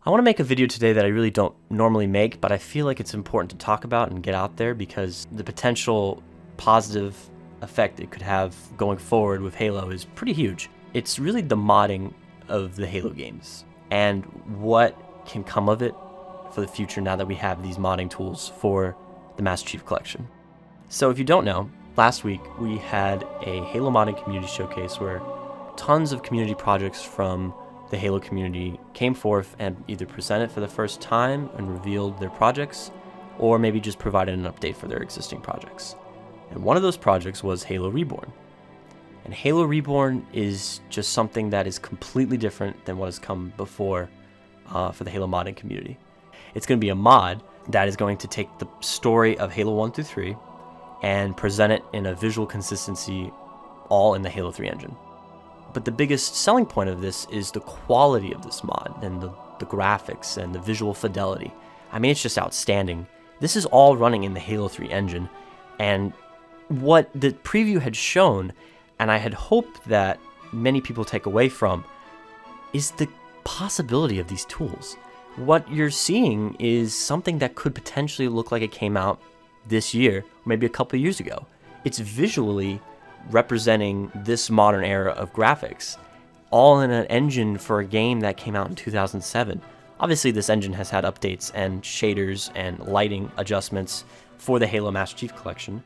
I want to make a video today that I really don't normally make, but I feel like it's important to talk about and get out there because the potential positive effect it could have going forward with Halo is pretty huge. It's really the modding of the Halo games and what can come of it for the future now that we have these modding tools for the Master Chief Collection. So if you don't know, last week we had a Halo modding community showcase where tons of community projects from the Halo community came forth and either presented for the first time and revealed their projects, or maybe just provided an update for their existing projects. And one of those projects was Halo Reborn. And Halo Reborn is just something that is completely different than what has come before for the Halo modding community. It's going to be a mod that is going to take the story of Halo 1 through 3 and present it in a visual consistency all in the Halo 3 engine. But the biggest selling point of this is the quality of this mod and the graphics and the visual fidelity. I mean, it's just outstanding. This is all running in the Halo 3 engine, and what the preview had shown, and I had hoped that many people take away from, is the possibility of these tools. What you're seeing is something that could potentially look like it came out this year, maybe a couple of years ago. It's visually representing this modern era of graphics, all in an engine for a game that came out in 2007. Obviously, this engine has had updates and shaders and lighting adjustments for the Halo Master Chief Collection,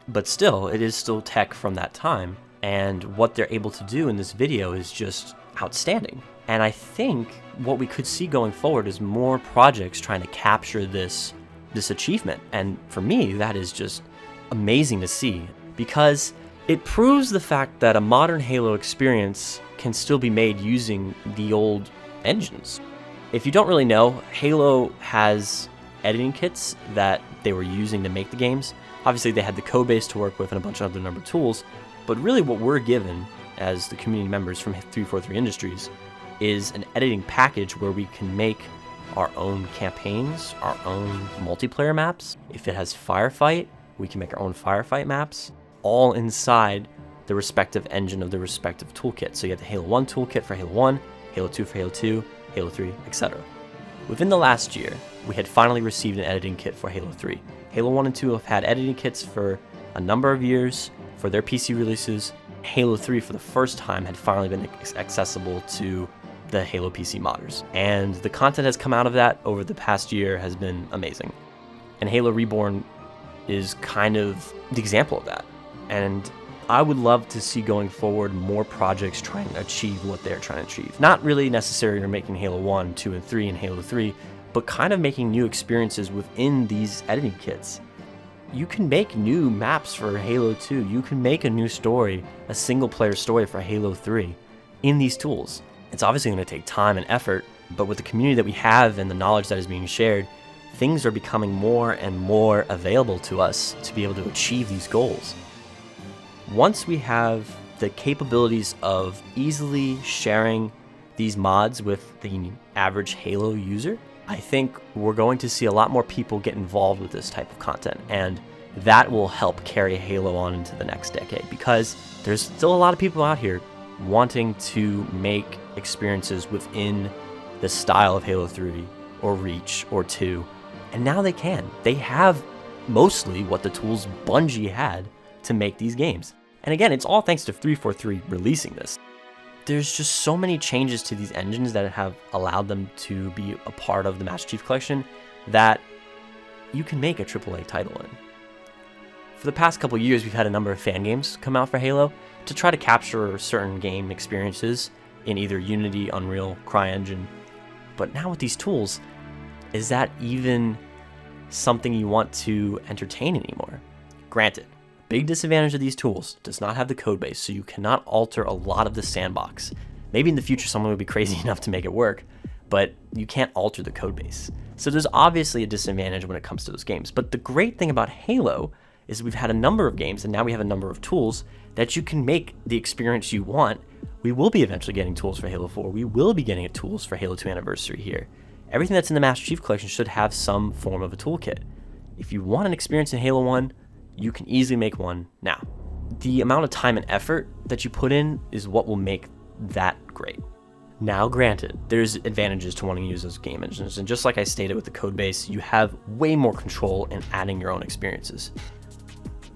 but still, it is still tech from that time, and what they're able to do in this video is just outstanding. And I think what we could see going forward is more projects trying to capture this achievement, and for me, that is just amazing to see, because it proves the fact that a modern Halo experience can still be made using the old engines. If you don't really know, Halo has editing kits that they were using to make the games. Obviously, they had the code base to work with and a bunch of other number tools, but really what we're given as the community members from 343 Industries is an editing package where we can make our own campaigns, our own multiplayer maps. If it has Firefight, we can make our own Firefight maps, all inside the respective engine of the respective toolkit. So you have the Halo 1 toolkit for Halo 1, Halo 2 for Halo 2, Halo 3, etc. Within the last year, we had finally received an editing kit for Halo 3. Halo 1 and 2 have had editing kits for a number of years for their PC releases. Halo 3, for the first time, had finally been accessible to the Halo PC modders. And the content has come out of that over the past year has been amazing. And Halo Reborn is kind of the example of that. And I would love to see going forward more projects trying to achieve what they're trying to achieve. Not really necessarily making Halo 1, 2, and 3 and Halo 3, but kind of making new experiences within these editing kits. You can make new maps for Halo 2. You can make a new story, a single-player story for Halo 3 in these tools. It's obviously going to take time and effort, but with the community that we have and the knowledge that is being shared, things are becoming more and more available to us to be able to achieve these goals. Once we have the capabilities of easily sharing these mods with the average Halo user, I think we're going to see a lot more people get involved with this type of content, and that will help carry Halo on into the next decade, because there's still a lot of people out here wanting to make experiences within the style of Halo 3 or Reach or 2, and now they can. They have mostly what the tools Bungie had to make these games. And again, it's all thanks to 343 releasing this. There's just so many changes to these engines that have allowed them to be a part of the Master Chief Collection that you can make a AAA title in. For the past couple years, we've had a number of fan games come out for Halo to try to capture certain game experiences in either Unity, Unreal, CryEngine. But now with these tools, is that even something you want to entertain anymore? Granted, big disadvantage of these tools does not have the code base, so you cannot alter a lot of the sandbox. Maybe in the future someone would be crazy enough to make it work, but you can't alter the code base. So there's obviously a disadvantage when it comes to those games. But the great thing about Halo is we've had a number of games, and now we have a number of tools that you can make the experience you want. We will be eventually getting tools for Halo 4. We will be getting tools for Halo 2 Anniversary here. Everything that's in the Master Chief Collection should have some form of a toolkit. If you want an experience in Halo 1, you can easily make one now. The amount of time and effort that you put in is what will make that great. Now, granted, there's advantages to wanting to use those game engines, and just like I stated with the code base, you have way more control in adding your own experiences.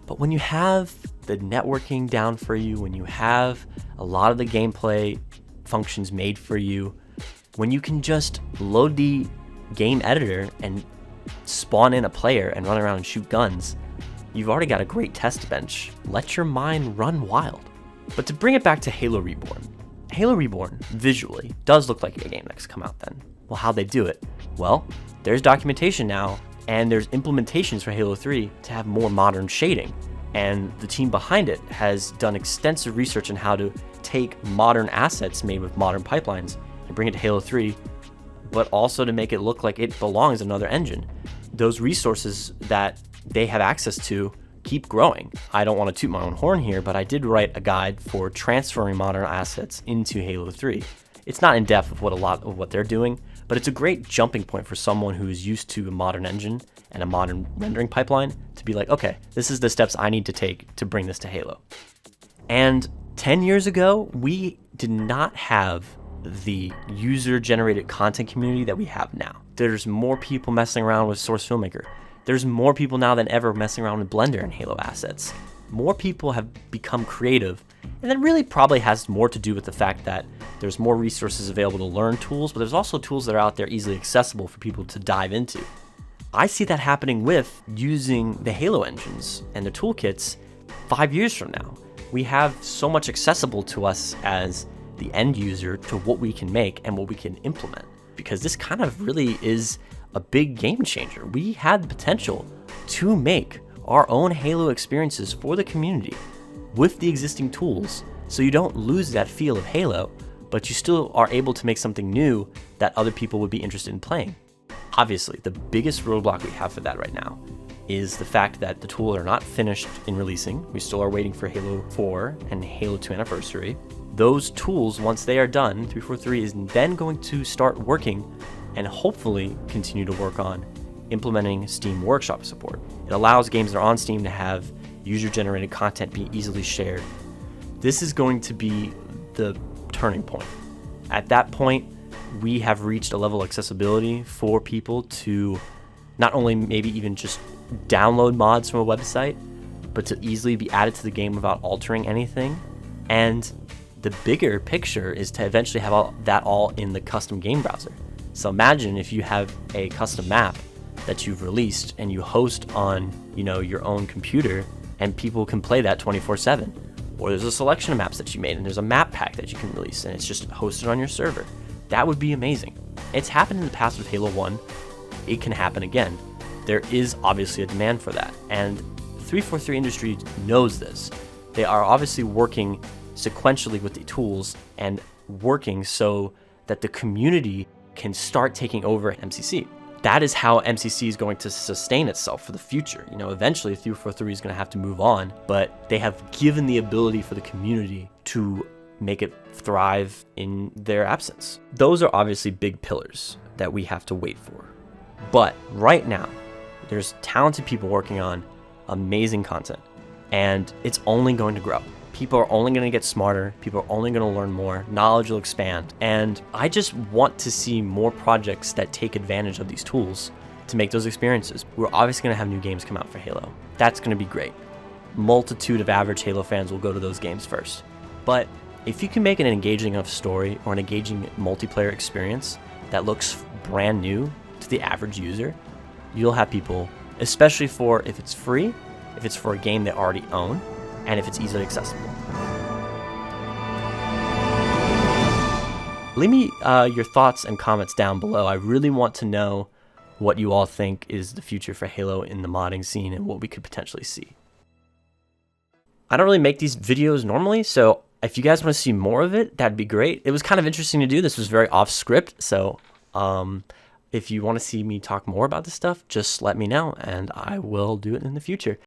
But when you have the networking down for you, when you have a lot of the gameplay functions made for you, when you can just load the game editor and spawn in a player and run around and shoot guns, you've already got a great test bench. Let your mind run wild. But to bring it back to Halo Reborn, Halo Reborn visually does look like a game that's come out then. Well, how'd they do it? Well, there's documentation now, and there's implementations for Halo 3 to have more modern shading. And the team behind it has done extensive research on how to take modern assets made with modern pipelines and bring it to Halo 3, but also to make it look like it belongs in another engine. Those resources that they have access to keep growing. I don't want to toot my own horn here, but I did write a guide for transferring modern assets into Halo 3. It's not in depth of what a lot of what they're doing, but it's a great jumping point for someone who is used to a modern engine and a modern rendering pipeline to be like, okay, this is the steps I need to take to bring this to Halo. And 10 years ago, we did not have the user-generated content community that we have now. There's more people messing around with Source Filmmaker. There's more people now than ever messing around with Blender and Halo assets. More people have become creative, and that really probably has more to do with the fact that there's more resources available to learn tools, but there's also tools that are out there easily accessible for people to dive into. I see that happening with using the Halo engines and the toolkits 5 years from now. We have so much accessible to us as the end user to what we can make and what we can implement, because this kind of really is a big game changer. We had the potential to make our own Halo experiences for the community with the existing tools, so you don't lose that feel of Halo, but you still are able to make something new that other people would be interested in playing. Obviously, the biggest roadblock we have for that right now is the fact that the tools are not finished in releasing. We still are waiting for Halo 4 and Halo 2 Anniversary. Those tools, once they are done, 343 is then going to start working and hopefully continue to work on implementing Steam Workshop support. It allows games that are on Steam to have user-generated content be easily shared. This is going to be the turning point. At that point, we have reached a level of accessibility for people to not only maybe even just download mods from a website, but to easily be added to the game without altering anything. And the bigger picture is to eventually have that all in the custom game browser. So imagine if you have a custom map that you've released and you host on, your own computer, and people can play that 24/7. Or there's a selection of maps that you made and there's a map pack that you can release and it's just hosted on your server. That would be amazing. It's happened in the past with Halo 1. It can happen again. There is obviously a demand for that, and 343 Industries knows this. They are obviously working sequentially with the tools and working so that the community can start taking over MCC. That is how MCC is going to sustain itself for the future. Eventually 343 is going to have to move on, but they have given the ability for the community to make it thrive in their absence. Those are obviously big pillars that we have to wait for. But right now, there's talented people working on amazing content, and it's only going to grow. People are only going to get smarter. People are only going to learn more. Knowledge will expand. And I just want to see more projects that take advantage of these tools to make those experiences. We're obviously going to have new games come out for Halo. That's going to be great. Multitude of average Halo fans will go to those games first. But if you can make an engaging enough story or an engaging multiplayer experience that looks brand new to the average user, you'll have people, especially if it's free, if it's for a game they already own, and if it's easily accessible. Leave me your thoughts and comments down below. I really want to know what you all think is the future for Halo in the modding scene and what we could potentially see. I don't really make these videos normally, so if you guys want to see more of it, that'd be great. It was kind of interesting to do. This was very off script, so if you want to see me talk more about this stuff, just let me know and I will do it in the future.